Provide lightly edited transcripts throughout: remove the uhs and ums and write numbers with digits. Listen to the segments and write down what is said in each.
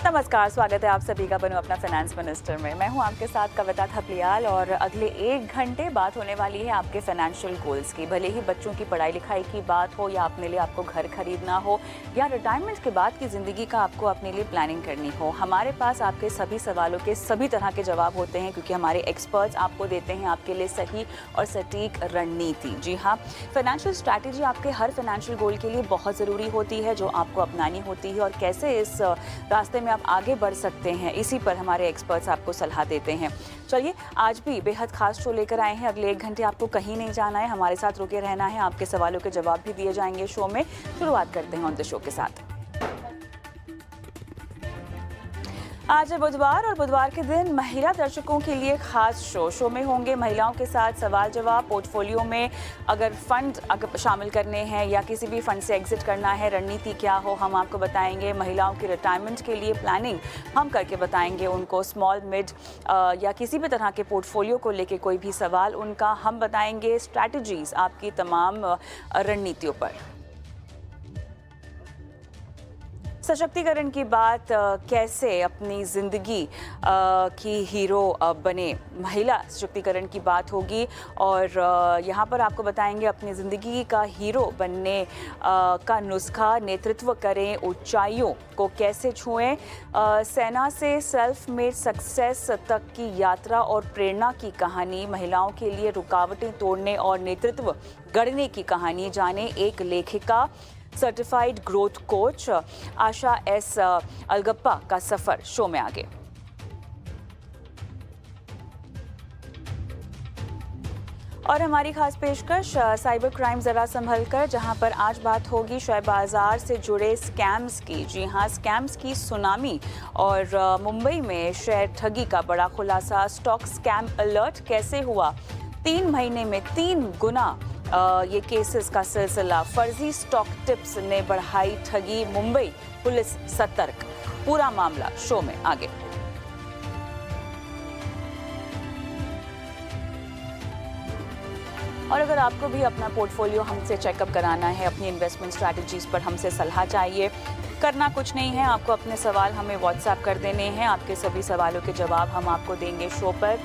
नमस्कार, स्वागत है आप सभी का बनूं अपना फाइनेंस मिनिस्टर में। मैं हूं आपके साथ कविता थपलियाल और अगले 1 घंटे बात होने वाली है आपके फाइनेंशियल गोल्स की। भले ही बच्चों की पढ़ाई लिखाई की बात हो या अपने लिए आपको घर खरीदना हो या रिटायरमेंट के बाद की ज़िंदगी का आपको अपने लिए प्लानिंग करनी हो, हमारे पास आपके सभी सवालों के सभी तरह के जवाब होते हैं क्योंकि हमारे एक्सपर्ट्स आपको देते हैं आपके लिए सही और सटीक रणनीति। जी हाँ, फाइनेंशियल स्ट्रैटेजी आपके हर फाइनेंशियल गोल के लिए बहुत ज़रूरी होती है जो आपको अपनानी होती है और कैसे इस रास्ते में आप आगे बढ़ सकते हैं, इसी पर हमारे एक्सपर्ट्स आपको सलाह देते हैं। चलिए, आज भी बेहद खास शो लेकर आए हैं। अगले 1 घंटे आपको कहीं नहीं जाना है, हमारे साथ रुके रहना है। आपके सवालों के जवाब भी दिए जाएंगे शो में। शुरुआत करते हैं ऑन द शो के साथ। आज है बुधवार और बुधवार के दिन महिला दर्शकों के लिए खास शो में होंगे महिलाओं के साथ सवाल जवाब। पोर्टफोलियो में अगर शामिल करने हैं या किसी भी फंड से एग्जिट करना है, रणनीति क्या हो हम आपको बताएंगे। महिलाओं की रिटायरमेंट के लिए प्लानिंग हम करके बताएंगे उनको। स्मॉल मिड या किसी भी तरह के पोर्टफोलियो को लेके कोई भी सवाल उनका हम बताएंगे स्ट्रैटेजीज आपकी तमाम रणनीतियों पर। सशक्तिकरण की बात, कैसे अपनी ज़िंदगी की हीरो बने, महिला सशक्तिकरण की बात होगी और यहाँ पर आपको बताएंगे अपनी ज़िंदगी का हीरो बनने का नुस्खा। नेतृत्व करें, ऊंचाइयों को कैसे छुएं, सेना से सेल्फ मेड सक्सेस तक की यात्रा और प्रेरणा की कहानी, महिलाओं के लिए रुकावटें तोड़ने और नेतृत्व गढ़ने की कहानी जाने। एक लेखिका, सर्टिफाइड ग्रोथ कोच आशा एस अलगप्पा का सफर शो में आगे। और हमारी खास पेशकश साइबर क्राइम जरा संभल कर, जहां पर आज बात होगी शेयर बाजार से जुड़े स्कैम्स की। जी हां, स्कैम्स की सुनामी और मुंबई में शेयर ठगी का बड़ा खुलासा। स्टॉक स्कैम अलर्ट कैसे हुआ, 3 महीने में 3 गुना ये केसेस का सिलसिला। फर्जी स्टॉक टिप्स ने बढ़ाई ठगी, मुंबई पुलिस सतर्क। पूरा मामला शो में आगे। और अगर आपको भी अपना पोर्टफोलियो हमसे चेकअप कराना है, अपनी इन्वेस्टमेंट स्ट्रैटेजीज पर हमसे सलाह चाहिए, करना कुछ नहीं है, आपको अपने सवाल हमें व्हाट्सएप कर देने हैं। आपके सभी सवालों के जवाब हम आपको देंगे शो पर।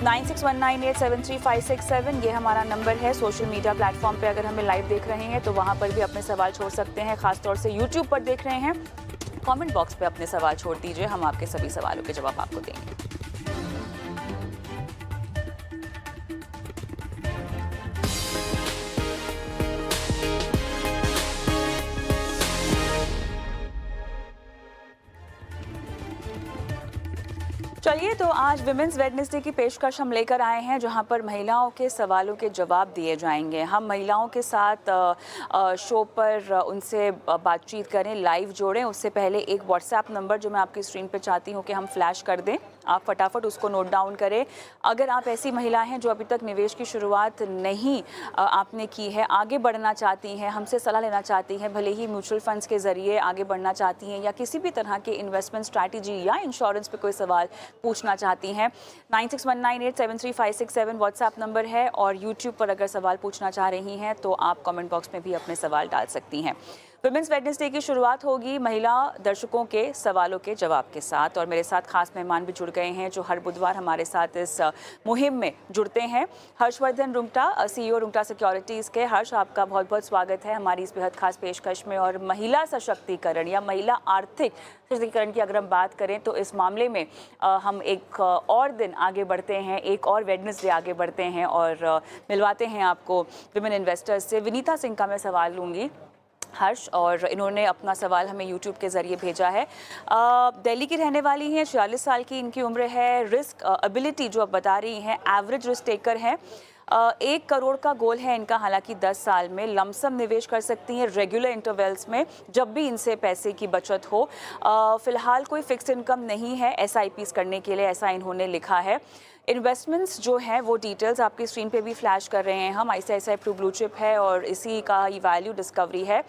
9619873567 ये हमारा नंबर है। सोशल मीडिया प्लेटफॉर्म पे अगर हमें लाइव देख रहे हैं तो वहाँ पर भी अपने सवाल छोड़ सकते हैं। खासतौर से यूट्यूब पर देख रहे हैं, कमेंट बॉक्स पे अपने सवाल छोड़ दीजिए, हम आपके सभी सवालों के जवाब आपको देंगे। चलिए, तो आज विमेंस वेडनेसडे की पेशकश हम लेकर आए हैं जहां पर महिलाओं के सवालों के जवाब दिए जाएंगे। हम महिलाओं के साथ शो पर उनसे बातचीत करें, लाइव जोड़ें। उससे पहले एक व्हाट्सएप नंबर जो मैं आपकी स्क्रीन पर चाहती हूं कि हम फ्लैश कर दें, आप फटाफट उसको नोट डाउन करें। अगर आप ऐसी महिला हैं जो अभी तक निवेश की शुरुआत नहीं आपने की है, आगे बढ़ना चाहती हैं, हमसे सलाह लेना चाहती हैं, भले ही म्यूचुअल फंड्स के ज़रिए आगे बढ़ना चाहती हैं या किसी भी तरह के इन्वेस्टमेंट स्ट्रैटेजी या इंश्योरेंस पे कोई सवाल पूछना चाहती हैं, 9619873567 व्हाट्सएप नंबर है। और यूट्यूब पर अगर सवाल पूछना चाह रही हैं तो आप कमेंट बॉक्स में भी अपने सवाल डाल सकती हैं। विमेंस वेडनेसडे की शुरुआत होगी महिला दर्शकों के सवालों के जवाब के साथ और मेरे साथ खास मेहमान भी जुड़ गए हैं जो हर बुधवार हमारे साथ इस मुहिम में जुड़ते हैं। हर्षवर्धन रुंगटा, सीईओ रुंगटा सिक्योरिटीज़ के। हर्ष, आपका बहुत बहुत स्वागत है हमारी इस बेहद खास पेशकश में। और महिला सशक्तिकरण या महिला आर्थिक सशक्तिकरण की अगर हम बात करें तो इस मामले में हम एक और दिन आगे बढ़ते हैं, एक और वेडनेसडे आगे बढ़ते हैं और मिलवाते हैं आपको विमेन इन्वेस्टर्स से। विनीता सिंह का मैं सवाल लूँगी हर्ष, और इन्होंने अपना सवाल हमें यूट्यूब के ज़रिए भेजा है। दिल्ली की रहने वाली हैं, 46 साल की इनकी उम्र है। रिस्क एबिलिटी जो आप बता रही हैं, एवरेज रिस्क टेकर हैं। 1 करोड़ का गोल है इनका, हालांकि 10 साल में लमसम निवेश कर सकती हैं रेगुलर इंटरवल्स में जब भी इनसे पैसे की बचत हो। फ़िलहाल कोई फिक्स इनकम नहीं है SIPs करने के लिए, ऐसा इन्होंने लिखा है। इन्वेस्टमेंट्स जो हैं वो डिटेल्स आपकी स्क्रीन पे भी फ्लैश कर रहे हैं हम। ICICI प्रू ब्लू चिप है और इसी का ही वैल्यू डिस्कवरी है।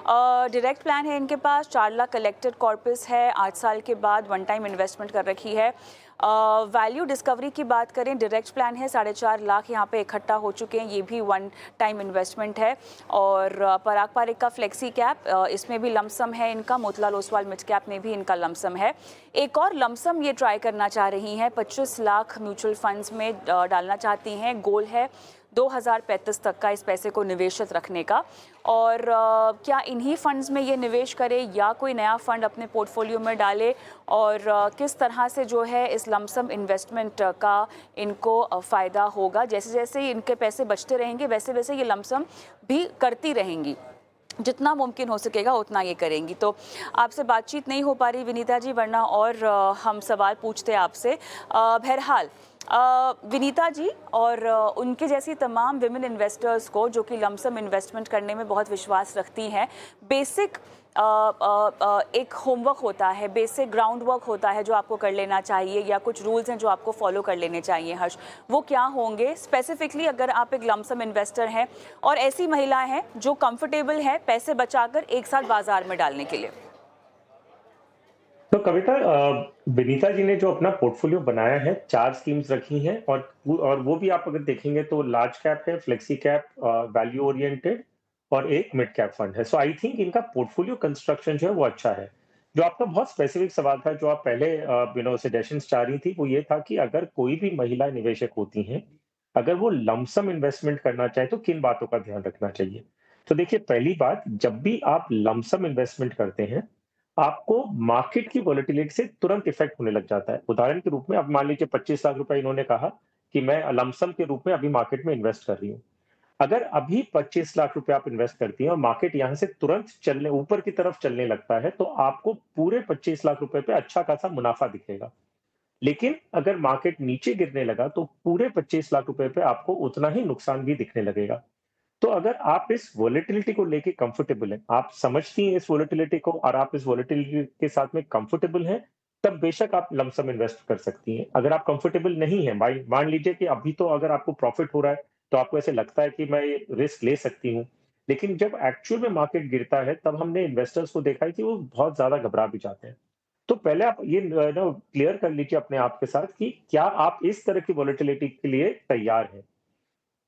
डायरेक्ट प्लान है इनके पास, 4 लाख कलेक्टेड कॉर्पस है, 8 साल के बाद 1 टाइम इन्वेस्टमेंट कर रखी है। वैल्यू डिस्कवरी की बात करें, डायरेक्ट प्लान है, 4.5 लाख यहाँ पे इकट्ठा हो चुके हैं, ये भी वन टाइम इन्वेस्टमेंट है। और पराग पारेख का फ्लेक्सी कैप, इसमें भी लमसम है इनका, मोतीलाल ओसवाल मिड कैप में भी इनका लमसम है। एक और लमसम ये ट्राई करना चाह रही हैं, 25 लाख म्यूचुअल फंड्स में डालना चाहती हैं। गोल है 2035 तक का इस पैसे को निवेशित रखने का। और क्या इन्हीं फंड्स में ये निवेश करे या कोई नया फंड अपने पोर्टफोलियो में डाले, और किस तरह से जो है इस लमसम इन्वेस्टमेंट का इनको फ़ायदा होगा। जैसे जैसे इनके पैसे बचते रहेंगे वैसे वैसे ये लमसम भी करती रहेंगी, जितना मुमकिन हो सकेगा उतना ये करेंगी। तो आपसे बातचीत नहीं हो पा रही विनीता जी, वरना और हम सवाल पूछते आपसे। बहरहाल विनीता जी और उनके जैसी तमाम विमेन इन्वेस्टर्स को जो कि लमसम इन्वेस्टमेंट करने में बहुत विश्वास रखती हैं, बेसिक एक होमवर्क होता है, बेसिक ग्राउंड वर्क होता है जो आपको कर लेना चाहिए, या कुछ रूल्स हैं जो आपको फॉलो कर लेने चाहिए हर्ष, वो क्या होंगे स्पेसिफिकली अगर आप एक लमसम इन्वेस्टर हैं और ऐसी महिलाएं हैं जो कंफर्टेबल है पैसे बचाकर एक साथ बाजार में डालने के लिए? तो कविता, विनीता जी ने जो अपना पोर्टफोलियो बनाया है, 4 स्कीम्स रखी हैं, और वो भी आप अगर देखेंगे तो लार्ज कैप है, फ्लेक्सी कैप, वैल्यू ओरिएंटेड और एक मिड कैप फंड है। सो आई थिंक इनका पोर्टफोलियो कंस्ट्रक्शन जो है वो अच्छा है। जो आपका बहुत स्पेसिफिक सवाल था, जो आप पहले सजेशंस चाह रही थी, वो ये था कि अगर कोई भी महिला निवेशक होती हैं, अगर वो लमसम इन्वेस्टमेंट करना चाहे तो किन बातों का ध्यान रखना चाहिए? तो देखिए, पहली बात, जब भी आप लमसम इन्वेस्टमेंट करते हैं, आपको मार्केट की वोलेटिलिटी से तुरंत इफेक्ट होने लग जाता है। उदाहरण के रूप में, अब मान लीजिए 25 लाख रुपए इन्होंने कहा कि मैं लमसम के रूप में अभी मार्केट में इन्वेस्ट कर रही हूँ। अगर अभी 25 लाख रुपए आप इन्वेस्ट करती हैं और मार्केट यहाँ से तुरंत चलने ऊपर की तरफ चलने लगता है, तो आपको पूरे 25 लाख रुपए पे अच्छा खासा मुनाफा दिखेगा। लेकिन अगर मार्केट नीचे गिरने लगा, तो पूरे 25 लाख रुपए पे आपको उतना ही नुकसान भी दिखने लगेगा। तो अगर आप इस वोलेटिलिटी को लेके कंफर्टेबल हैं, आप समझती हैं इस वोलेटिलिटी को और आप इस वोलेटिलिटी के साथ में कंफर्टेबल हैं, तब बेशक आप लमसम इन्वेस्ट कर सकती हैं। अगर आप कंफर्टेबल नहीं हैं, भाई मान लीजिए कि अभी तो अगर आपको प्रॉफिट हो रहा है, तो आपको ऐसे लगता है कि मैं ये रिस्क ले सकती हूँ। लेकिन जब एक्चुअल में मार्केट गिरता है, तब हमने इन्वेस्टर्स को देखा है कि वो बहुत ज़्यादा घबरा भी जाते हैं। तो पहले आप ये क्लियर कर लीजिए अपने आप के साथ कि क्या आप इस तरह की वोलेटिलिटी के लिए तैयार हैं।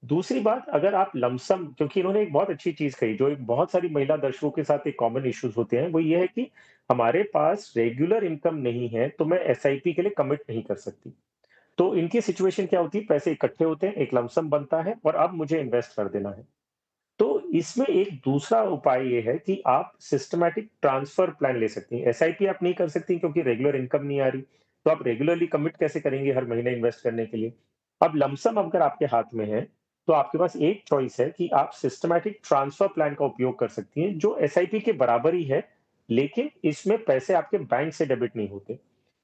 दूसरी बात, अगर आप लमसम, क्योंकि इन्होंने एक बहुत अच्छी चीज़ कही, जो एक बहुत सारी महिला दर्शकों के साथ एक कॉमन इश्यूज़ होते हैं, वो ये है कि हमारे पास रेगुलर इनकम नहीं है, तो मैं एसआईपी के लिए कमिट नहीं कर सकती। तो इनकी सिचुएशन क्या होती है, पैसे इकट्ठे होते हैं, एक लमसम बनता है और अब मुझे इन्वेस्ट कर देना है। तो इसमें एक दूसरा उपाय ये है कि आप सिस्टमैटिक ट्रांसफर प्लान ले सकती हैं। एसआईपी आप नहीं कर सकती क्योंकि रेगुलर इनकम नहीं आ रही, तो आप रेगुलरली कमिट कैसे करेंगे हर महीने इन्वेस्ट करने के लिए? अब लमसम अगर आपके हाथ में है, तो आपके पास एक चॉइस है कि आप सिस्टमैटिक ट्रांसफर प्लान का उपयोग कर सकती हैं, जो एसआईपी के बराबर ही है, लेकिन इसमें पैसे आपके बैंक से डेबिट नहीं होते।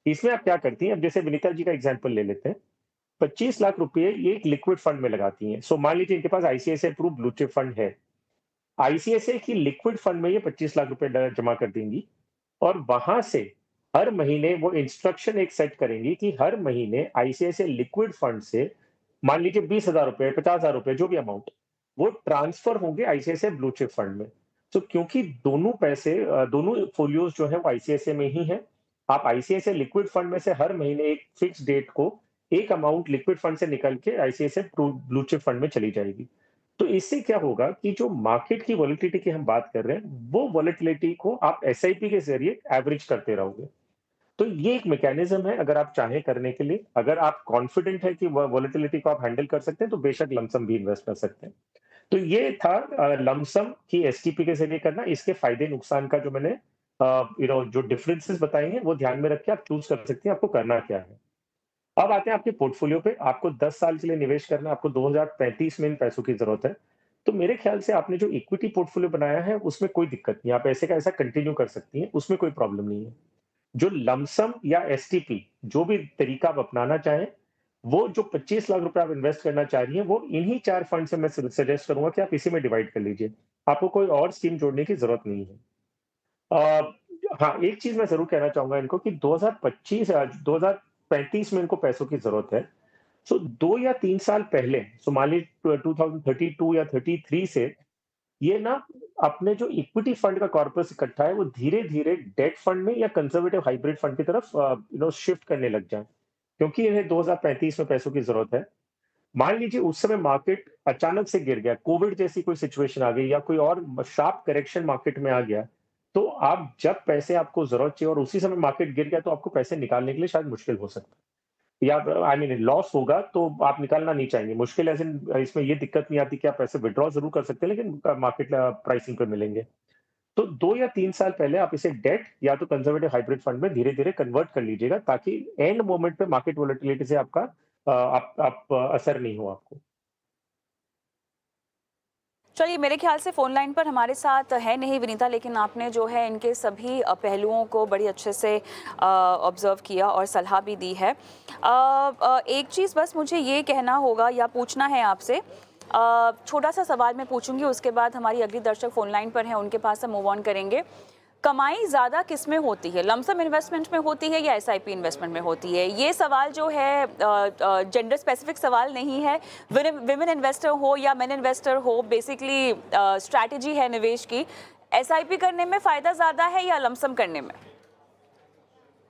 इसमें आप क्या करती हैं, अब जैसे विनीता जी का एग्जांपल ले लेते हैं, 25 लाख रुपए ये एक लिक्विड फंड में लगाती हैं। सो मान लीजिए इनके पास ICICI Pru blue chip fund है। आईसीआईसीआई की लिक्विड फंड में ये 25 लाख रुपए जमा कर देंगी और वहां से हर महीने वो इंस्ट्रक्शन एक सेट करेंगी कि हर महीने आईसीआईसीआई लिक्विड फंड से मान लीजिए 20,000 रुपए, 50,000 रुपए, जो भी अमाउंट, वो ट्रांसफर होंगे आईसीआईसीआई ब्लू चिप फंड में। तो क्योंकि दोनों पैसे, दोनों फोलियोज जो है वो आईसीआईसीआई में ही है, आप आईसीआईसीआई लिक्विड फंड में से हर महीने एक फिक्स डेट को एक अमाउंट लिक्विड फंड से निकल के आईसीआईसीआई ब्लू चिप फंड में चली जाएगी। तो इससे क्या होगा कि जो मार्केट की वोलेटिलिटी की हम बात कर रहे हैं, वो वोलेटिलिटी को आप एसआईपी के ज़रिए एवरेज करते रहोगे। तो ये एक मैकेनिज़्म है, अगर आप चाहें करने के लिए। अगर आप कॉन्फिडेंट है कि वो वोलेटिलिटी को आप हैंडल कर सकते हैं, तो बेशक लमसम भी इन्वेस्ट कर सकते हैं। तो ये था लमसम की एसटीपी के ज़रिए करना। इसके फ़ायदे-नुकसान का जो मैंने जो डिफरेंसेस बताए हैं, वो ध्यान में रख के आप चूज़ कर सकती हैं, आपको करना क्या है। अब आते हैं आपके पोर्टफोलियो पे। आपको 10 साल के लिए निवेश करना है, आपको 2035 में इन पैसों की ज़रूरत है। तो मेरे ख्याल से आपने जो इक्विटी पोर्टफोलियो बनाया है, उसमें कोई दिक्कत नहीं है। आप ऐसे का ऐसा कंटिन्यू कर सकती हैं, उसमें कोई प्रॉब्लम नहीं है। जो लमसम या एसटीपी, जो भी तरीका आप अपनाना चाहें, वो जो 25 लाख रुपए आप इन्वेस्ट करना चाह रही हैं, वो इन्हीं 4 फंड से मैं सजेस्ट करूँगा कि आप इसी में डिवाइड कर लीजिए। आपको कोई और स्कीम जोड़ने की ज़रूरत नहीं है। अ, हाँ, एक चीज़ मैं ज़रूर कहना चाहूँगा इनको कि 2035 में इनको पैसों की ज़रूरत है। सो 2 या 3 साल पहले, सो मान लीजिए 2032 या 33 से ये ना अपने जो इक्विटी फंड का कॉर्पस इकट्ठा है, वो धीरे-धीरे डेट फंड में या कंजर्वेटिव हाइब्रिड फंड की तरफ शिफ्ट करने लग जाएँ। क्योंकि इन्हें 2035 में पैसों की ज़रूरत है। मान लीजिए उस समय मार्केट अचानक से गिर गया, कोविड जैसी कोई सिचुएशन आ गई या कोई और शार्प करेक्शन मार्केट में आ गया, तो आप जब पैसे आपको ज़रूरत चाहिए और उसी समय मार्केट गिर गया, तो आपको पैसे निकालने के लिए शायद मुश्किल हो सकता है। या आई मीन लॉस होगा तो आप निकालना नहीं चाहेंगे। मुश्किल ऐसे इसमें ये दिक्कत नहीं आती कि आप पैसे विथड्रॉ ज़रूर कर सकते हैं, लेकिन मार्केट प्राइसिंग पे मिलेंगे। तो 2 या 3 साल पहले आप इसे डेट या तो कंजर्वेटिव हाइब्रिड फंड में धीरे-धीरे कन्वर्ट कर लीजिएगा, ताकि एंड मोमेंट पे मार्केट वोलेटिलिटी से आपका असर नहीं हो आपको। चलिए, मेरे ख्याल से फ़ोन लाइन पर हमारे साथ है नहीं विनीता, लेकिन आपने जो है इनके सभी पहलुओं को बड़ी अच्छे से ऑब्ज़र्व किया और सलाह भी दी है। एक चीज़ बस मुझे ये कहना होगा या पूछना है आपसे, छोटा-सा सवाल मैं पूछूँगी, उसके बाद हमारी अगली दर्शक फ़ोन लाइन पर हैं, उनके पास हम मूव ऑन करेंगे। कमाई ज़्यादा किस में होती है? लमसम इन्वेस्टमेंट में होती है या एसआईपी इन्वेस्टमेंट में होती है? ये सवाल जो है जेंडर स्पेसिफिक सवाल नहीं है। विमेन इन्वेस्टर हो या मेन इन्वेस्टर हो, बेसिकली स्ट्रैटेजी है निवेश की। एसआईपी करने में फ़ायदा ज़्यादा है या लमसम करने में?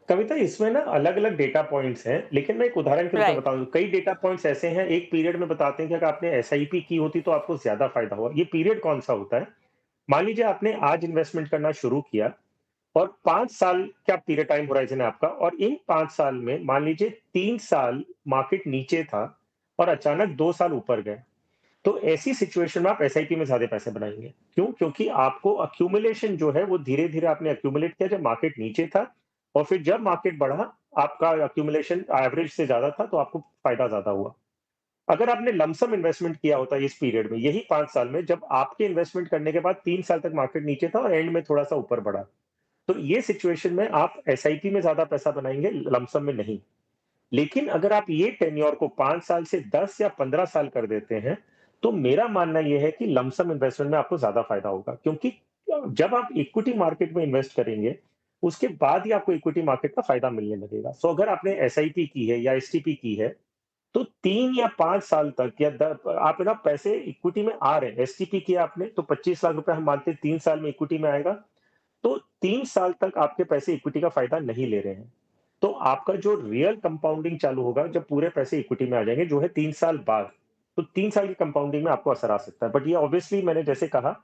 कविता, इसमें ना अलग-अलग डेटा पॉइंट्स हैं, लेकिन मैं एक उदाहरण के रूप में राइट। बताऊँ, कई डेटा पॉइंट्स ऐसे हैं, एक पीरियड में बताते हैं कि अगर आपने एसआईपी की होती तो आपको ज़्यादा फ़ायदा हुआ। ये पीरियड कौन-सा होता है? मान लीजिए आपने आज इन्वेस्टमेंट करना शुरू किया और 5 साल का पीरियड टाइम होराइज़न है आपका, और इन 5 साल में मान लीजिए 3 साल मार्केट नीचे था और अचानक 2 साल ऊपर गए। तो ऐसी सिचुएशन में आप एसआईपी में ज़्यादा पैसे बनाएँगे। क्यों? क्योंकि आपको एक्यूमुलेशन जो है वो धीरे-धीरे आपने एक्यूमुलेट किया जब मार्केट नीचे था, और फिर जब मार्केट बढ़ा, आपका एक्यूमुलेशन एवरेज से ज़्यादा था, तो आपको फ़ायदा ज़्यादा हुआ। अगर आपने लमसम इन्वेस्टमेंट किया होता इस पीरियड में, यही 5 साल में, जब आपके इन्वेस्टमेंट करने के बाद 3 साल तक मार्केट नीचे था और एंड में थोड़ा-सा ऊपर बढ़ा, तो ये सिचुएशन में आप एसआईपी में ज़्यादा पैसा बनाएँगे, लमसम में नहीं। लेकिन अगर आप ये टेन्योर को 5 साल से 10 या 15 साल कर देते हैं, तो मेरा मानना ये है कि लमसम इन्वेस्टमेंट में आपको ज़्यादा फ़ायदा होगा। क्योंकि जब आप इक्विटी मार्केट में इन्वेस्ट करेंगे, उसके बाद ही आपको इक्विटी मार्केट का फ़ायदा मिलने लगेगा। सो अगर आपने एसआईपी की है या एसटीपी की है, तो 3 या 5 साल तक या द आप ना पैसे इक्विटी में आ रहे हैं। एसटीपी किया आपने तो 25 लाख रुपए हम मानते हैं 3 साल में इक्विटी में आएगा, तो 3 साल तक आपके पैसे इक्विटी का फ़ायदा नहीं ले रहे हैं। तो आपका जो रियल कंपाउंडिंग चालू होगा जब पूरे पैसे इक्विटी में आ जाएँगे, जो है 3 साल बाद। तो 3 साल की कंपाउंडिंग में आपको असर आ सकता है। बट ये ऑब्वियसली मैंने जैसे कहा,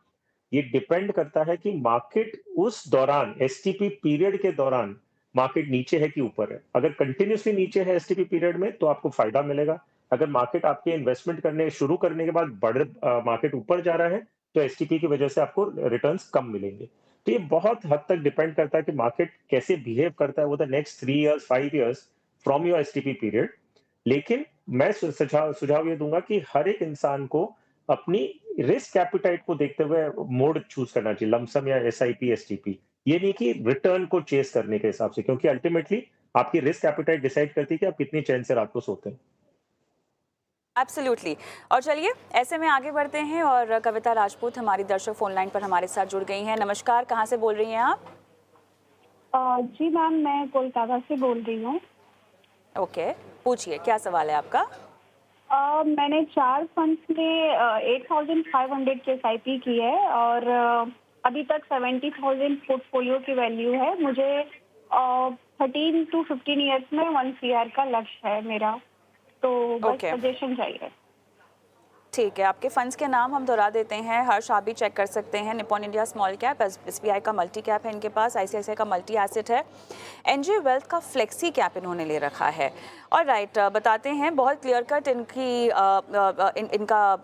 ये डिपेंड करता है कि मार्केट उस दौरान एसटीपी पीरियड के दौरान मार्केट नीचे है कि ऊपर है। अगर कंटिन्यूअसली नीचे है एसटीपी पीरियड में, तो आपको फ़ायदा मिलेगा। अगर मार्केट आपके इन्वेस्टमेंट करने शुरू करने के बाद मार्केट ऊपर जा रहा है, तो एसटीपी की वजह से आपको रिटर्न्स कम मिलेंगे। तो ये बहुत हद तक डिपेंड करता है कि मार्केट कैसे बिहेव करता है over the next 3 years, 5 years from your STP period. लेकिन मैं सुझाव सुझाव ये दूँगा कि हर एक इंसान को अपनी रिस्क एपेटाइट को देखते हुए मोड चूज़ करना चाहिए, लमसम या एसआईपी, एसटीपी। ये नहीं कि रिटर्न को चेज़ करने के हिसाब से, क्योंकि अल्टीमेटली आपकी रिस्क एपेटाइट डिसाइड करती है कि आप कितनी चैन से रात को सोते हैं। एब्सोल्युटली। और चलिए, ऐसे में आगे बढ़ते हैं और कविता राजपूत हमारी दर्शक फ़ोन लाइन पर हमारे साथ जुड़ गई हैं। नमस्कार, कहाँ से बोल रही हैं आप? जी मैम, मैं कोलकाता से बोल रही हूँ। ओके, पूछिए, क्या सवाल है आपका? मैंने 4 फंड्स में 8,500 की एसआईपी की है और अभी तक 70,000 पोर्टफोलियो की वैल्यू है। मुझे 13 टू 15 इयर्स में 1 सीआर का लक्ष्य है मेरा, तो बस ओके। सजेशन चाहिए। ठीक है, आपके फंड्स के नाम हम दोहरा देते हैं। हर्ष, आप भी चेक कर सकते हैं। Nippon India small cap, SBI का मल्टी कैप है इनके पास, आईसीआईसीआई का मल्टी एसेट है, एनजे वेल्थ का फ्लेक्सी कैप इन्होंने ले रखा है। और राइट, बताते हैं, बहुत क्लियर कट इनका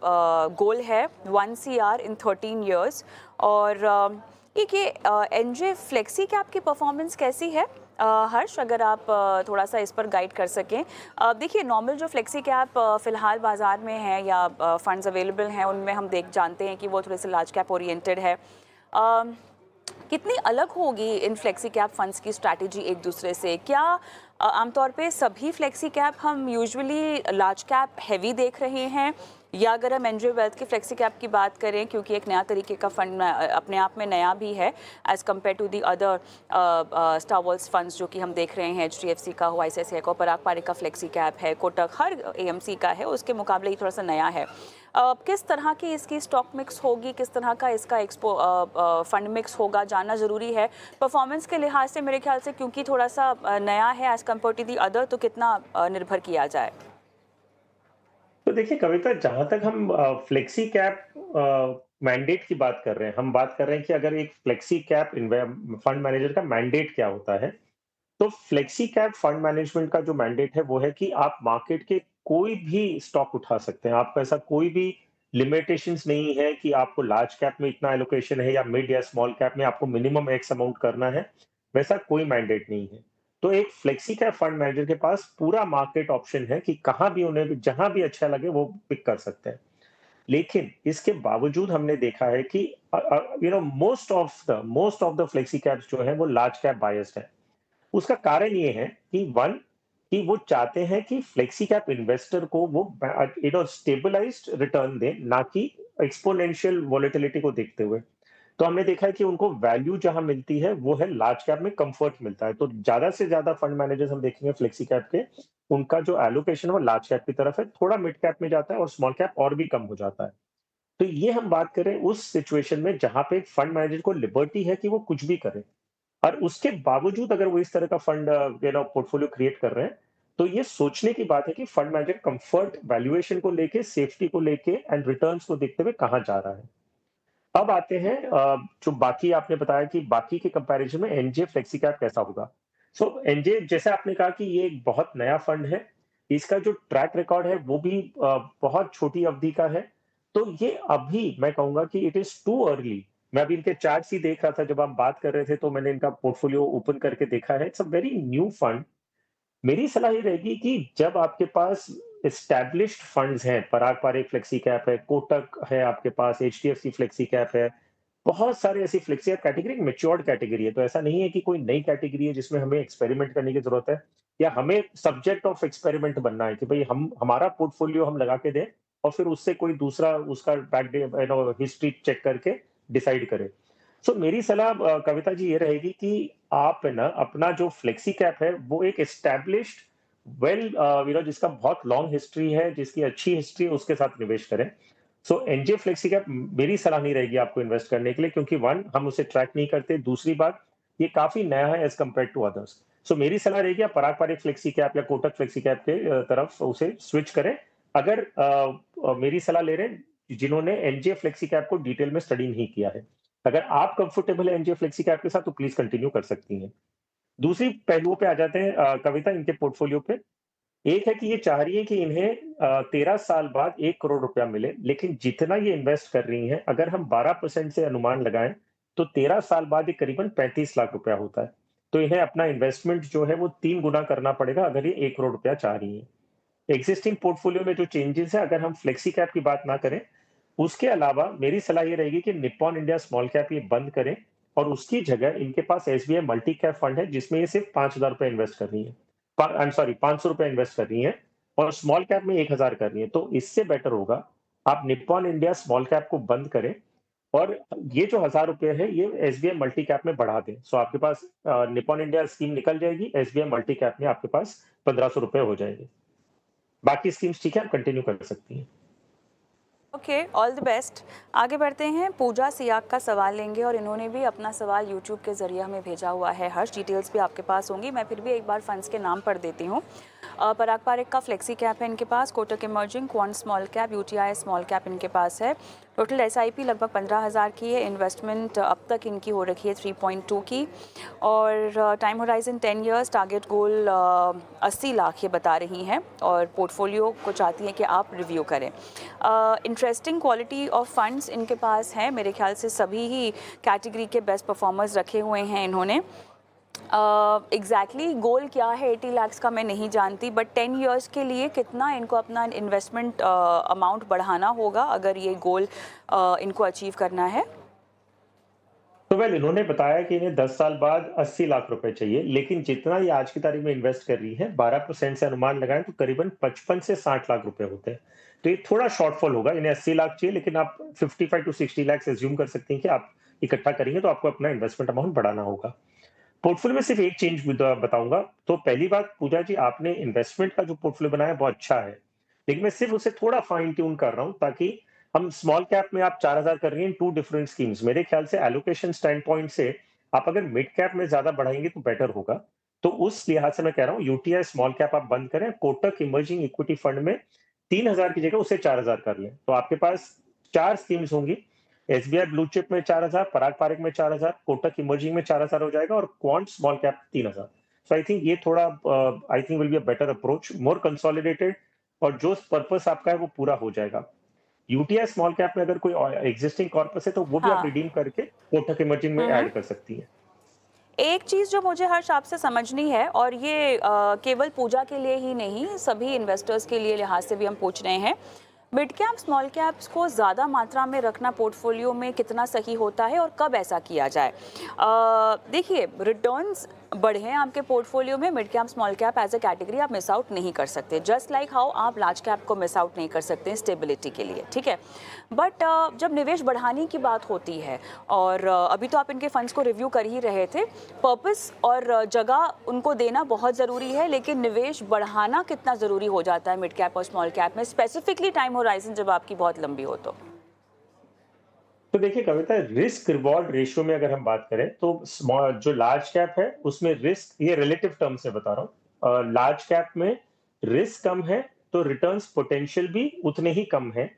गोल है 1 सीआर इन 13 ईयर्स। और ये एनजे फ्लेक्सी कैप की परफॉर्मेंस कैसी है? हर्ष, अगर आप थोड़ा सा इस पर गाइड कर सकें। देखिए, नॉर्मल जो फ्लेक्सी कैप फ़िलहाल बाज़ार में है या फंड्स अवेलेबल हैं, उनमें हम जानते हैं कि वो थोड़े से लार्ज कैप ओरिएंटेड है। कितनी अलग होगी इन फ्लेक्सी कैप फंड्स की स्ट्रैटेजी एक दूसरे से? क्या आमतौर पे सभी फ्लेक्सी कैप हम यूजुअली लार्ज कैप हैवी देख रहे हैं, या अगर हम एनजीओ वेल्थ के फ्लेक्सी कैप की बात करें, क्योंकि एक नया तरीके का फंड अपने आप में नया भी है as compare to the other stalwarts funds जो कि हम देख रहे हैं, HDFC का हो, ICICI का, पराग पारिक का फ्लेक्सी कैप है, कोटक, हर AMC का है, उसके मुकाबले ये थोड़ा सा नया है। किस तरह की इसकी स्टॉक मिक्स होगी, किस तरह का इसका फंड मिक्स होगा, जानना ज़रूरी है। परफॉर्मेंस के लिहाज से मेरे ख्याल से क्योंकि थोड़ा सा नया है as compare to the other, तो कितना निर्भर किया जाए? तो देखिए कविता, जहां तक हम फ्लेक्सी कैप मैंडेट की बात कर रहे हैं, हम बात कर रहे हैं कि अगर एक फ्लेक्सी कैप फंड मैनेजर का मैंडेट क्या होता है। तो फ्लेक्सी कैप फंड मैनेजमेंट का जो मैंडेट है वो है कि आप मार्केट के कोई भी स्टॉक उठा सकते हैं। आपका ऐसा कोई भी लिमिटेशंस नहीं है कि आपको लार्ज कैप में इतना एलोकेशन है या मिड या स्मॉल कैप में आपको मिनिमम एक्स अमाउंट करना है, वैसा कोई मैंडेट नहीं है। तो एक फ्लेक्सी कैप फंड मैनेजर के पास पूरा मार्केट ऑप्शन है कि कहाँ भी उन्हें जहां भी अच्छा लगे वो पिक कर सकते हैं। लेकिन इसके बावजूद हमने देखा है कि most of the flexi caps जो है वो लार्ज कैप बायस्ड है। उसका कारण ये है कि कि वो चाहते हैं कि फ्लेक्सी कैप इन्वेस्टर को वो स्टेबलाइज्ड रिटर्न दें, ना कि एक्सपोनेंशियल वॉलेटिलिटी को देखते हुए। तो हमने देखा है कि उनको वैल्यू जहां मिलती है वो है लार्ज कैप में, कंफर्ट मिलता है। तो ज्यादा से ज्यादा फंड मैनेजर्स हम देखेंगे फ्लेक्सी कैप के, उनका जो एलोकेशन है वो लार्ज कैप की तरफ है, थोड़ा मिड कैप में जाता है और स्मॉल कैप और भी कम हो जाता है। तो ये हम बात करें उस सिचुएशन में जहां पे एक फंड मैनेजर को लिबर्टी है कि वो कुछ भी करे, और उसके बावजूद अगर वो इस तरह का फंड पोर्टफोलियो क्रिएट कर रहे हैं, तो ये सोचने की बात है कि फंड मैनेजर कंफर्ट वैल्यूएशन को लेके, सेफ्टी को लेके एंड रिटर्न्स को देखते हुए कहाँ जा रहा है। अब आते हैं जो बाकी आपने बताया कि बाकी के कंपैरिजन में एनजे फ्लेक्सी कैप कैसा होगा। सो एनजे, जैसे आपने कहा कि ये एक बहुत नया फंड है, इसका जो ट्रैक रिकॉर्ड है वो भी बहुत छोटी अवधि का है। तो ये अभी मैं कहूंगा कि इट इज टू अर्ली। मैं अभी इनके चार्ट्स ही देख रहा था जब आप बात कर रहे थे, तो मैंने इनका पोर्टफोलियो ओपन करके देखा है। It's a very new fund. मेरी सलाह ये रहेगी कि जब आपके पास एस्टैब्लिश्ड फंड्स हैं, पराग पारिक फ्लेक्सी कैप है, कोटक है, आपके पास HDFC फ्लेक्सी कैप है, बहुत सारे ऐसी फ्लेक्सी कैप कैटेगरी, एक मैच्योर्ड कैटेगरी है। तो ऐसा नहीं है कि कोई नई कैटेगरी है जिसमें हमें एक्सपेरिमेंट करने की जरूरत है, या हमें सब्जेक्ट ऑफ एक्सपेरिमेंट बनना है कि भाई हम हमारा पोर्टफोलियो हम लगा के दें और फिर उससे कोई दूसरा उसका हिस्ट्री चेक करके डिसाइड करे। सो मेरी सलाह कविता जी ये रहेगी कि आप है ना अपना जो फ्लेक्सी कैप है वो एक एस्टैब्लिश्ड वेल जिसका बहुत लॉन्ग हिस्ट्री है, जिसकी अच्छी हिस्ट्री है, उसके साथ निवेश करें। सो एनजे फ्लेक्सी कैप मेरी सलाह नहीं रहेगी आपको इन्वेस्ट करने के लिए, क्योंकि वन, हम उसे ट्रैक नहीं करते, दूसरी बात ये काफी नया है एज कम्पेयर टू अदर्स। सो मेरी सलाह रहेगी आप पराग पारिक फ्लेक्सी कैप या कोटक फ्लेक्सी कैप के तरफ उसे स्विच करें, अगर मेरी सलाह ले रहे हैं जिन्होंने एनजे फ्लेक्सी कैप को डिटेल में स्टडी नहीं किया है। अगर आप कंफर्टेबल है एनजे फ्लेक्सी कैप के साथ तो प्लीज कंटिन्यू कर सकती हैं। दूसरी पहलुओं पे आ जाते हैं कविता, इनके पोर्टफोलियो पे। एक है कि ये चाह रही है कि इन्हें 13 साल बाद 1 करोड़ रुपया मिले, लेकिन जितना ये इन्वेस्ट कर रही हैं, अगर हम 12% से अनुमान लगाएं तो 13 साल बाद ये करीबन 35 लाख रुपया होता है। तो इन्हें अपना इन्वेस्टमेंट जो है वो 3 गुना करना पड़ेगा अगर ये 1 करोड़ रुपया चाह रही है। एग्जिस्टिंग पोर्टफोलियो में जो चेंजेस है, अगर हम फ्लेक्सी कैप की बात ना करें, उसके अलावा मेरी सलाह ये रहेगी कि निप्पॉन इंडिया स्मॉल कैप ये बंद करें और उसकी जगह इनके पास SBI मल्टी कैप फंड है जिसमें ये सिर्फ 5,000 रुपए इन्वेस्ट कर रही है। आई एम सॉरी, 500 रुपए इन्वेस्ट कर रही है और स्मॉल कैप में 1,000 कर रही है। तो इससे बेटर होगा आप निप्पॉन इंडिया स्मॉल कैप को बंद करें और ये जो 1,000 रुपए है ये SBI मल्टी कैप में बढ़ा दें। सो आपके पास निप्पॉन इंडिया स्कीम निकल जाएगी, SBI मल्टी कैप में आपके पास 1,500 रुपए हो जाएंगे। बाकी स्कीम्स ठीक है, आप कंटिन्यू कर सकती हैं। Okay, all the best. आगे बढ़ते हैं, पूजा सियाग का सवाल लेंगे और इन्होंने भी अपना सवाल यूट्यूब के ज़रिए हमें भेजा हुआ है। हर्ष, डिटेल्स भी आपके पास होंगी, मैं फिर भी एक बार फंड्स के नाम पढ़ देती हूँ। पराग पारिक का फ्लेक्सी कैप है इनके पास, Kotak emerging, Quant small cap, UTI small cap इनके पास है। टोटल SIP लगभग 15,000 की है। इन्वेस्टमेंट अब तक इनकी हो रखी है 3.2 की, और टाइम होराइजन 10 इयर्स, टारगेट गोल 80 लाख ये बता रही हैं, और पोर्टफोलियो को चाहती हैं कि आप रिव्यू करें। इंटरेस्टिंग क्वालिटी ऑफ फंड्स इनके पास हैं, मेरे ख्याल से सभी ही कैटेगरी के बेस्ट परफॉर्मर्स रखे हुए हैं इन्होंने। एग्जैक्टली गोल क्या है 80 लाख का मैं नहीं जानती, बट 10 इयर्स के लिए कितना इनको अपना इन्वेस्टमेंट अमाउंट बढ़ाना होगा अगर ये गोल इनको अचीव करना है? तो वेल इन्होंने बताया कि इन्हें 10 साल बाद 80 लाख रुपए चाहिए, लेकिन जितना ये आज की तारीख में इन्वेस्ट कर रही है, 12% से अनुमान लगाएँ तो करीबन 55 से 60 लाख रुपए होते हैं। तो ये थोड़ा शॉर्टफॉल होगा, इन्हें 80 लाख चाहिए, लेकिन आप 55 टू 60 लाख अज़्यूम कर सकते हैं कि आप इकट्ठा करेंगे तो आपको अपना इन्वेस्टमेंट अमाउंट बढ़ाना होगा। पोर्टफोलियो में सिर्फ एक चेंज बताऊँगा, तो पहली बात पूजा जी आपने इन्वेस्टमेंट का जो पोर्टफोलियो बनाया है बहुत अच्छा है। लेकिन मैं सिर्फ उसे थोड़ा फाइन ट्यून कर रहा हूँ ताकि हम स्मॉल कैप में आप 4000 कर रही हैं, 2 डिफरेंट स्कीम्स। मेरे ख्याल से एलोकेशन स्टैंड पॉइंट से आप अगर मिड कैप में ज़्यादा बढ़ाएँगे तो बेटर होगा। तो उस लिहाज से मैं कह रहा हूँ यूटीआई स्मॉल कैप आप बंद करें, कोटक इमर्जिंग इक्विटी फंड में 3000 की जगह उसे 4000 कर लें। तो आपके पास 4 स्कीम्स होंगी। एसबीआई ब्लू चिप में 4000, पराग पारिक में 4000, कोटक इमर्जिंग में 4000 हो जाएगा और quant small cap 3000। So I think ये थोड़ा I think will be a better approach, more consolidated और जो पर्पस आपका है वो पूरा हो जाएगा। यूटीआई स्मॉल कैप में अगर कोई एग्जिस्टिंग कॉर्पस है तो वो भी आप हाँ। रिडीम करके कोटक इमर्जिंग में हम्म। ऐड कर सकती हैं। एक चीज़ जो मुझे हर्ष आपसे समझनी है, और ये केवल पूजा के लिए ही नहीं, सभी इन्वेस्टर्स के लिए लिहाज से भी हम पूछ रहे हैं, मिड कैप स्मॉल कैप्स को ज़्यादा मात्रा में रखना पोर्टफोलियो में कितना सही होता है और कब ऐसा किया जाए? देखिए, रिटर्न्स बढ़े हैं आपके पोर्टफोलियो में, mid cap small cap as a category आप मिस आउट नहीं कर सकते, जस्ट लाइक हाउ आप लार्ज कैप को मिस आउट नहीं कर सकते स्टेबिलिटी के लिए, ठीक है। बट जब निवेश बढ़ाने की बात होती है, और अभी तो आप इनके फंड्स को रिव्यू कर ही रहे थे, पर्पस और जगह उनको देना बहुत ज़रूरी है, लेकिन निवेश बढ़ाना कितना ज़रूरी हो जाता है मिड कैप और स्मॉल कैप में, स्पेसिफिकली टाइम होराइजन जब आपकी बहुत लंबी हो तो देखिए कविता, रिस्क रिवॉर्ड रेशियो में अगर हम बात करें तो स्मॉल जो लार्ज कैप है उसमें रिस्क, ये रिलेटिव टर्म से बता रहा हूँ, लार्ज कैप में रिस्क कम है तो रिटर्न्स पोटेंशियल भी उतने ही कम है।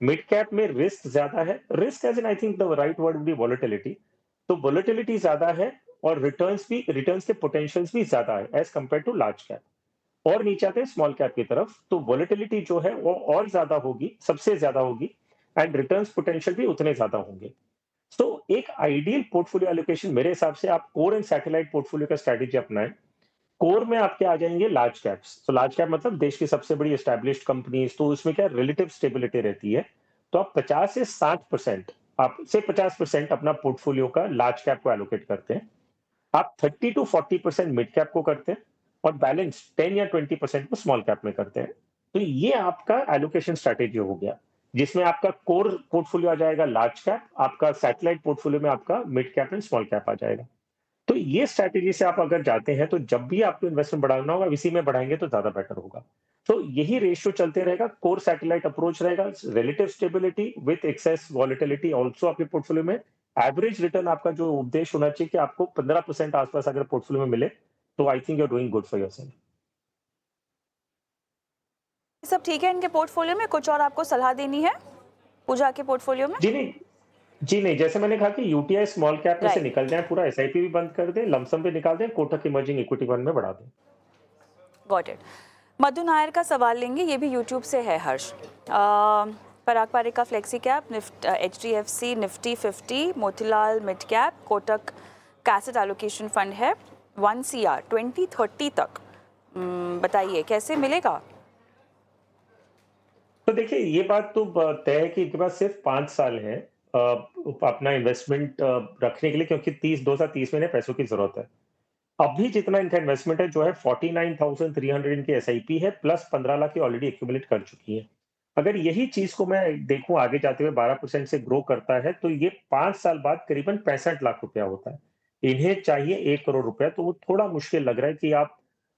मिड कैप में रिस्क ज्यादा है, risk as in I think the right word भी वोलेटिलिटी, तो वोलेटिलिटी ज्यादा है और रिटर्न्स के पोटेंशियल्स भी ज्यादा है as compare to large cap. और नीचे आते हैं स्मॉल कैप की तरफ, तो वोलेटिलिटी जो है वो और ज्यादा होगी, सबसे ज्यादा होगी, एंड रिटर्न्स पोटेंशियल भी उतने ज्यादा होंगे। तो एक आइडियल पोर्टफोलियो एलोकेशन मेरे हिसाब से आप कोर एंड सैटेलाइट पोर्टफोलियो का स्ट्रेटेजी अपनाएं। कोर में आपके आ जाएंगे लार्ज कैप्स, तो लार्ज कैप मतलब देश की सबसे बड़ी एस्टैब्लिश्ड कंपनीज, तो उसमें क्या रिलेटिव स्टेबिलिटी रहती है। तो आप 50 से 60%, आप से 50% अपना पोर्टफोलियो का लार्ज कैप को एलोकेट करते हैं, आप 30 टू 40% मिड कैप को करते हैं और बैलेंस 10 या 20% को स्मॉल कैप में करते हैं। तो ये आपका एलोकेशन स्ट्रेटेजी हो गया, जिसमें आपका कोर पोर्टफोलियो आ जाएगा लार्ज कैप, आपका सैटेलाइट पोर्टफोलियो में आपका mid cap and small cap आ जाएगा। तो ये स्ट्रेटेजी से आप अगर जाते हैं तो जब भी आपको इन्वेस्टमेंट बढ़ाना होगा इसी में बढ़ाएंगे तो ज्यादा बेटर होगा। तो यही रेशियो चलते रहेगा, कोर सैटेलाइट अप्रोच रहेगा, relative stability with access volatility also आपके पोर्टफोलियो में। एवरेज रिटर्न आपका जो उद्देश्य होना चाहिए कि आपको 15% आसपास अगर पोर्टफोलियो में मिले तो I think you are doing good for yourself. सब ठीक है इनके पोर्टफोलियो में? कुछ और आपको सलाह देनी है पूजा के पोर्टफोलियो में? जी नहीं, जी नहीं, जैसे मैंने कहा कि यूटीआई स्मॉल कैप में से राइट, निकल जाए, पूरा एसआईपी भी बंद कर दें, लमसम भी निकाल दें, कोटक इमर्जिंग इक्विटी फंड में बढ़ा दें। Got it. मधु नायर का सवाल लेंगे, ये भी यूट्यूब से है हर्ष। पराग पारिक का flexi cap, HDFC Nifty 50, Motilal mid cap, Kotak cassette allocation fund है 1 CR 2030 तक। बताइए कैसे मिलेगा? तो देखिए ये बात तो तय है कि इनके पास सिर्फ 5 साल हैं अपना इन्वेस्टमेंट रखने के लिए, क्योंकि 2030 में इन्हें पैसों की जरूरत है। अभी जितना इनका इन्वेस्टमेंट है जो है 49,300 इनकी एसआईपी है, प्लस 15 लाख की ऑलरेडी एक्यूमुलेट कर चुकी है। अगर यही चीज को मैं देखूं आगे जाते हुए 12% से ग्रो करता है तो ये 5 साल बाद करीबन 65 लाख रुपया होता है। इन्हें चाहिए 1 करोड़ रुपया, तो वो थोड़ा मुश्किल लग रहा है कि आप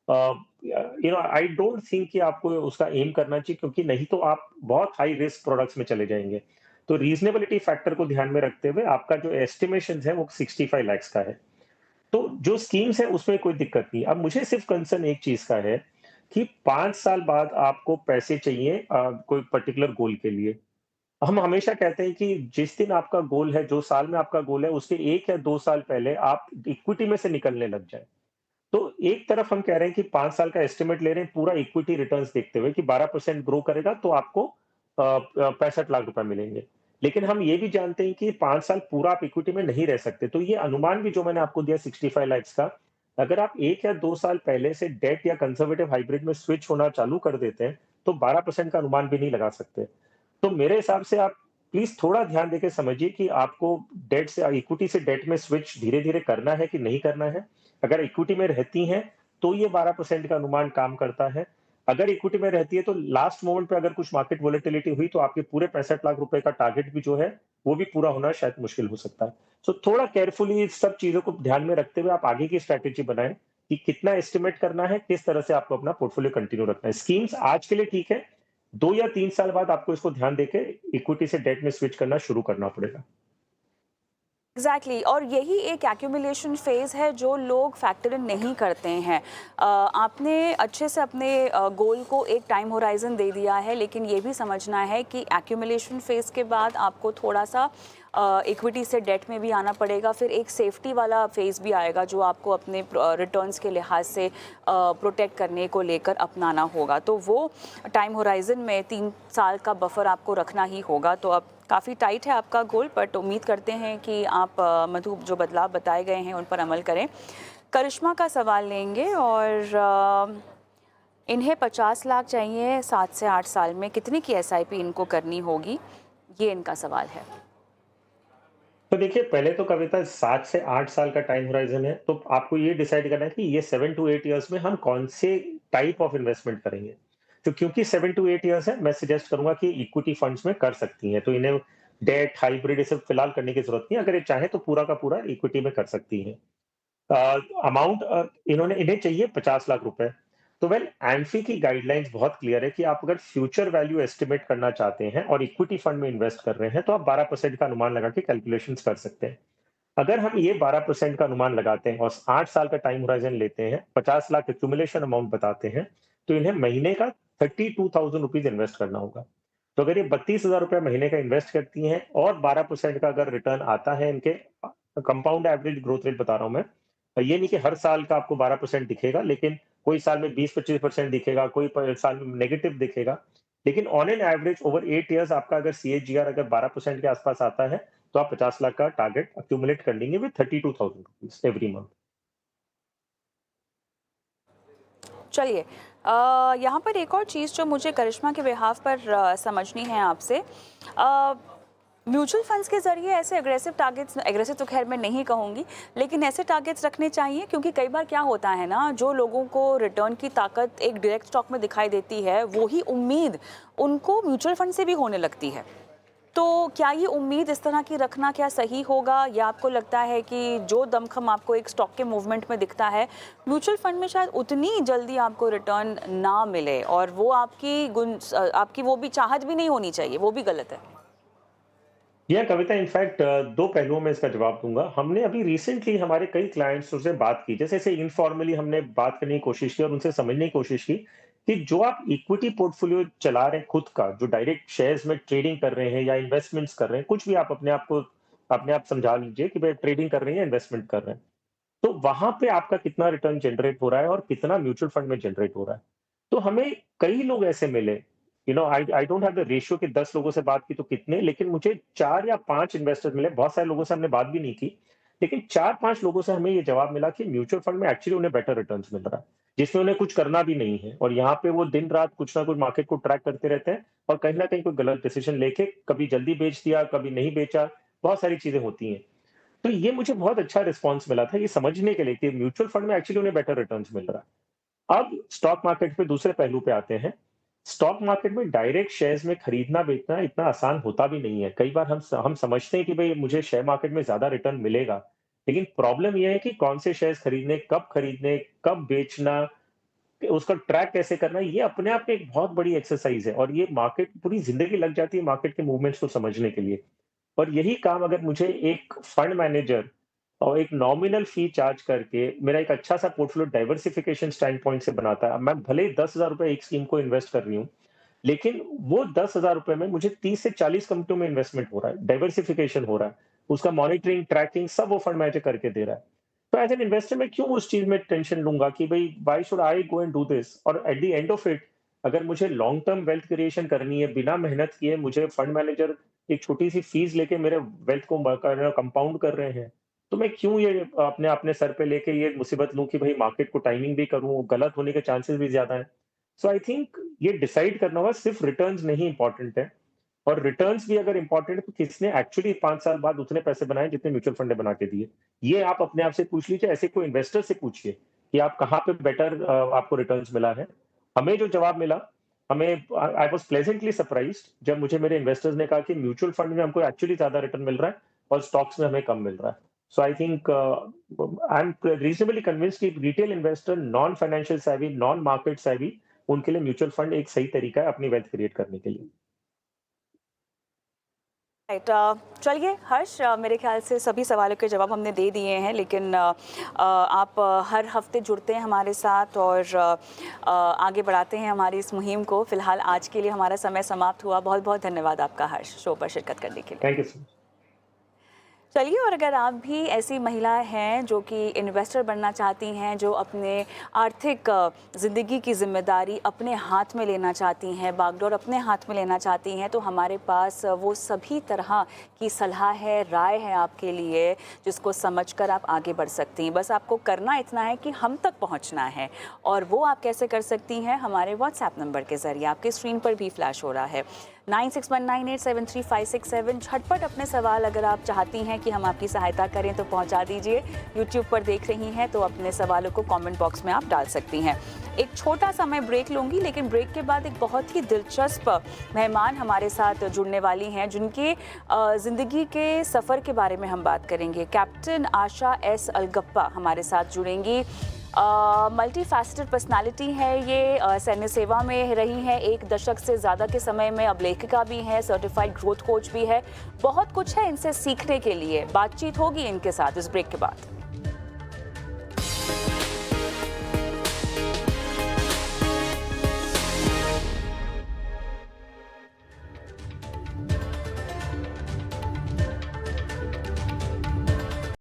आई डोंट थिंक कि आपको उसका एम करना चाहिए, क्योंकि नहीं तो आप बहुत हाई रिस्क प्रोडक्ट्स में चले जाएंगे। तो रीजनेबिलिटी फैक्टर को ध्यान में रखते हुए आपका जो एस्टिमेशन है वो 65 लाख का है। तो जो स्कीम्स है उसमें कोई दिक्कत नहीं। अब मुझे सिर्फ कंसर्न एक चीज का है कि 5 साल बाद आपको पैसे चाहिए कोई पर्टिकुलर गोल के लिए। हम हमेशा कहते हैं कि जिस दिन आपका गोल है, जो साल में आपका गोल है, उसके 1 या 2 साल पहले आप इक्विटी में से निकलने लग जाएँ। तो एक तरफ हम कह रहे हैं कि 5 साल का एस्टिमेट ले रहे हैं पूरा इक्विटी रिटर्न्स देखते हुए कि 12% ग्रो करेगा तो आपको 65 लाख रुपए मिलेंगे। लेकिन हम ये भी जानते हैं कि 5 साल पूरा आप इक्विटी में नहीं रह सकते। तो ये अनुमान भी जो मैंने आपको दिया 65 लाख का, अगर आप 1 या 2 साल पहले से डेट या कंजर्वेटिव हाइब्रिड में स्विच होना चालू कर देते हैं, तो 12% का अनुमान भी नहीं लगा सकते। तो मेरे हिसाब से आप प्लीज थोड़ा ध्यान देके समझिए कि आपको डेट से इक्विटी से डेट में स्विच धीरे-धीरे करना है कि नहीं करना है। अगर इक्विटी में रहती हैं, तो ये 12% का अनुमान काम करता है। अगर इक्विटी में रहती है, तो लास्ट मोमेंट पे अगर कुछ मार्केट वोलेटिलिटी हुई, तो आपके पूरे 65 लाख रुपए का टारगेट भी जो है, वो भी पूरा होना शायद मुश्किल हो सकता है। सो थोड़ा केयरफुली इस सब चीज़ों को ध्यान में रखते हुए आप आगे की स्ट्रैटेजी बनाएँ कि कितना एस्टिमेट करना है, किस तरह से आपको अपना पोर्टफोलियो कंटिन्यू रखना है। स्कीम्स आज के लिए ठीक है, 2 या 3 साल बाद आपको इसको ध्यान देके इक्विटी से डेट में स्विच करना शुरू करना पड़ेगा। एग्जैक्टली और यही एक एक्यूमुलेशन फेज़ है जो लोग फैक्टर इन नहीं करते हैं। आपने अच्छे से अपने गोल को एक टाइम होराइजन दे दिया है, लेकिन ये भी समझना है कि एक्यूमुलेशन फेज़ के बाद आपको थोड़ा सा इक्विटी से डेट में भी आना पड़ेगा, फिर एक सेफ्टी वाला फेज़ भी आएगा जो आपको अपने रिटर्न्स के लिहाज से प्रोटेक्ट करने को लेकर अपनाना होगा। तो वो टाइम होराइजन में 3 साल का बफर आपको रखना ही होगा। तो अब काफ़ी टाइट है आपका गोल, बट उम्मीद करते हैं कि आप मधु जो बदलाव बताए गए हैं उन पर अमल करें। करिश्मा का सवाल लेंगे और इन्हें 50 लाख चाहिए 7 से 8 साल में, कितनी की एसआईपी इनको करनी होगी, ये इनका सवाल है। तो देखिए, पहले तो कविता 7 से 8 साल का टाइम होराइज़न है, तो आपको ये डिसाइड करना है कि ये 7 टू 8 इयर्स में हम कौन से टाइप ऑफ इन्वेस्टमेंट करेंगे। तो क्योंकि 7 टू 8 इयर्स है, मैं सजेस्ट करूँगा कि इक्विटी फंड्स में कर सकती हैं, तो इन्हें डेट, हाइब्रिड ये सब फिलहाल करने की ज़रूरत नहीं है, अगर ये चाहें तो पूरा का पूरा इक्विटी में कर सकती हैं। अमाउंट इन्हें चाहिए 50 लाख रुपए। तो वेल एम्फी की गाइडलाइंस बहुत क्लियर है कि आप अगर फ्यूचर वैल्यू एस्टिमेट करना चाहते हैं और इक्विटी फंड में इन्वेस्ट कर रहे हैं, तो आप 12% का अनुमान लगा के कैलकुलेशंस कर सकते हैं। अगर हम ये 12% का अनुमान लगाते हैं और 8 साल का टाइम होराइजन लेते हैं, 50 लाख एक्यूमुलेशन अमाउंट बताते हैं, तो इन्हें महीने का 32,000 रुपीज़ इन्वेस्ट करना होगा। तो अगर ये 32,000 रुपए महीने का इन्वेस्ट करती हैं और 12% का अगर रिटर्न आता है इनके कंपाउंड एवरेज ग्रोथ रेट बता रहा हूँ मैं, ये नहीं कि हर साल का आपको 12% दिखेगा, लेकिन कोई साल में 20-25% दिखेगा, कोई साल में नेगेटिव दिखेगा। लेकिन on an average over 8 years आपका अगर सीएजीआर अगर 12% के आसपास आता है, तो आप 50 लाख का टारगेट अक्यूमुलेट कर लेंगे विद 32,000 रुपीज़ एवरी मंथ। चलिए, यहाँ पर एक और चीज़ जो मुझे करिश्मा के बिहाफ पर समझनी है आपसे। म्यूचुअल फंड्स के ज़रिए ऐसे एग्रेसिव तो खैर मैं नहीं कहूँगी, लेकिन ऐसे टारगेट्स रखने चाहिए, क्योंकि कई बार क्या होता है ना, जो लोगों को रिटर्न की ताकत एक डायरेक्ट स्टॉक में दिखाई देती है, वही उम्मीद उनको म्यूचुअल फंड से भी होने लगती है। तो क्या ये उम्मीद इस तरह की रखना क्या सही होगा, या आपको लगता है कि जो दमखम आपको एक स्टॉक के मूवमेंट में दिखता है, म्यूचुअल फंड में शायद उतनी जल्दी आपको रिटर्न ना मिले, और वो आपकी वो भी चाहत भी नहीं होनी चाहिए, वो भी गलत है? यह कविता इनफैक्ट 2 पहलुओं में इसका जवाब दूँगा। हमने अभी रिसेंटली हमारे कई क्लाइंट्स से बात की, जैसे-जैसे इनफॉर्मली हमने बात करने की कोशिश की और उनसे समझने की कोशिश की कि जो आप इक्विटी पोर्टफोलियो चला रहे हैं खुद का, जो डायरेक्ट शेयर्स में ट्रेडिंग कर रहे हैं या इन्वेस्टमेंट्स कर रहे हैं, कुछ भी आप अपने आप समझा लीजिए कि भई ट्रेडिंग कर रहे हैं या इन्वेस्टमेंट कर रहे हैं। तो वहाँ पे आपका कितना रिटर्न जनरेट हो रहा है और कितना म्यूचुअल फंड में जनरेट हो रहा है। तो हमें कई लोग ऐसे मिले, I don't have the ratio कि 10 लोगों से बात की तो कितने, लेकिन मुझे 4 या 5 इन्वेस्टर मिले, बहुत सारे लोगों से हमने बात भी नहीं की। लेकिन 4-5 लोगों से हमें ये जवाब मिला कि म्यूचुअल फंड में एक्चुअली उन्हें बेटर रिटर्न्स मिल रहा है, जिसमें उन्हें कुछ करना भी नहीं है और यहाँ पे वो दिन-रात कुछ ना कुछ मार्केट को ट्रैक करते रहते हैं और कहीं न कहीं कोई गलत डिसीजन लेके कभी जल्दी बेच दिया, कभी नहीं बेचा, बहुत सारी चीज़ें होती हैं। तो ये मुझे बहुत अच्छा रिस्पॉन्स मिला था ये समझने के लिए कि म्यूचुअल फंड में एक्चुअली उन्हें बेटर रिटर्न्स मिल रहा है। अब स्टॉक मार्केट पे दूसरे पहलू पे आते हैं। स्टॉक मार्केट में डायरेक्ट शेयर्स में खरीदना-बेचना इतना आसान होता भी नहीं है। कई बार हम समझते हैं कि भई मुझे शेयर मार्केट में ज़्यादा रिटर्न मिलेगा। लेकिन प्रॉब्लम ये है कि कौन से शेयर्स खरीदने, कब बेचना, उसका ट्रैक कैसे करना, ये अपने आप में एक बहुत बड़ी एक्सरसाइज़ है और ये मार्केट पूरी ज़िंदगी लग जाती है मार्केट के मूवमेंट्स को समझने के लिए। और यही काम अगर मुझे एक फंड मैनेजर और एक नॉमिनल फी चार्ज करके मेरा एक अच्छा-सा पोर्टफोलियो डाइवर्सिफिकेशन स्टैंड पॉइंट से बनाता है। मैं भले ही ₹10,000 एक स्कीम को इन्वेस्ट कर रही हूँ, लेकिन वो ₹10,000 में मुझे 30 से 40 कंपनियों में इन्वेस्टमेंट हो रहा है, डाइवर्सिफिकेशन हो रहा है। उसका मॉनिटरिंग, ट्रैकिंग सब वो फंड मैनेजर करके दे रहा है। तो एज़ एन इन्वेस्टर मैं क्यों उस चीज़ में टेंशन लूँगा कि भई why should I go and do this? और at the end of it अगर मुझे लॉन्ग टर्म वेल्थ क्रिएशन करनी है, बिना मेहनत किए मुझे फंड मैनेजर एक छोटी-सी फीस लेके मेरे वेल्थ को कंपाउंड कर रहे हैं, तो मैं क्यों ये अपने अपने सर पे लेके ये मुसीबत लूँ कि भई मार्केट को टाइमिंग भी करूँ, गलत होने के चांसेस भी ज़्यादा हैं। सो आई थिंक ये डिसाइड करना होगा सिर्फ रिटर्न्स नहीं इम्पोर्टेंट है। और रिटर्न्स भी अगर इंपॉर्टेंट है तो किसने एक्चुअली 5 साल बाद उतने पैसे बनाए जितने म्यूचुअल फंड ने बना के दिए। ये आप अपने आप से पूछ लीजिए, ऐसे कोई इन्वेस्टर से पूछिए कि आप कहाँ पे बेटर आपको रिटर्न्स मिला है। हमें जो जवाब मिला, हमें आई वाज़ प्लेजेंटली सरप्राइज्ड जब मुझे मेरे इन्वेस्टर्स ने कहा कि म्यूचुअल फंड में हमको एक्चुअली ज़्यादा रिटर्न मिल रहा है और स्टॉक्स में हमें कम मिल रहा है। So I think I am reasonably convinced कि retail investor, non financial savvy, non market savvy, उनके लिए म्यूचुअल फंड एक सही तरीका है अपनी वेल्थ क्रिएट करने के लिए। राइट, चलिए हर्ष, मेरे ख्याल से सभी सवालों के जवाब हमने दे दिए हैं, लेकिन आप हर हफ्ते जुड़ते हैं हमारे साथ और आगे बढ़ाते हैं हमारी इस मुहिम को। फिलहाल आज के लिए हमारा समय समाप्त हुआ। बहुत बहुत धन्यवाद आपका हर्ष, शो पर शिरकत करने के लिए। Thank you so much. चलिए, और अगर आप भी ऐसी महिलाएं हैं जो कि इन्वेस्टर बनना चाहती हैं, जो अपने आर्थिक ज़िंदगी की जिम्मेदारी अपने हाथ में लेना चाहती हैं, बागडोर अपने हाथ में लेना चाहती हैं, तो हमारे पास वो सभी तरह की सलाह है, राय है आपके लिए, जिसको समझकर आप आगे बढ़ सकती हैं। बस आपको करना इतना है कि हम तक पहुंचना है, और वो आप कैसे कर सकती हैं? हमारे व्हाट्सएप नंबर के ज़रिए, आपके स्क्रीन पर भी फ्लैश हो रहा है, 9619873567। झटपट अपने सवाल अगर आप चाहती हैं कि हम आपकी सहायता करें तो पहुंचा दीजिए। यूट्यूब पर देख रही हैं तो अपने सवालों को कमेंट बॉक्स में आप डाल सकती हैं। एक छोटा सा मैं ब्रेक लूँगी, लेकिन ब्रेक के बाद एक बहुत ही दिलचस्प मेहमान हमारे साथ जुड़ने वाली हैं, जिनके ज़िंदगी के सफ़र के बारे में हम बात करेंगे। कैप्टन आशा एस अलगप्पा हमारे साथ जुड़ेंगी। मल्टी फैसेटेड पर्सनालिटी है ये, सैन्य सेवा में रही हैं 1 दशक से ज़्यादा के समय में, अब लेखिका भी हैं, सर्टिफाइड ग्रोथ कोच भी है। बहुत कुछ है इनसे सीखने के लिए। बातचीत होगी इनके साथ इस ब्रेक के बाद।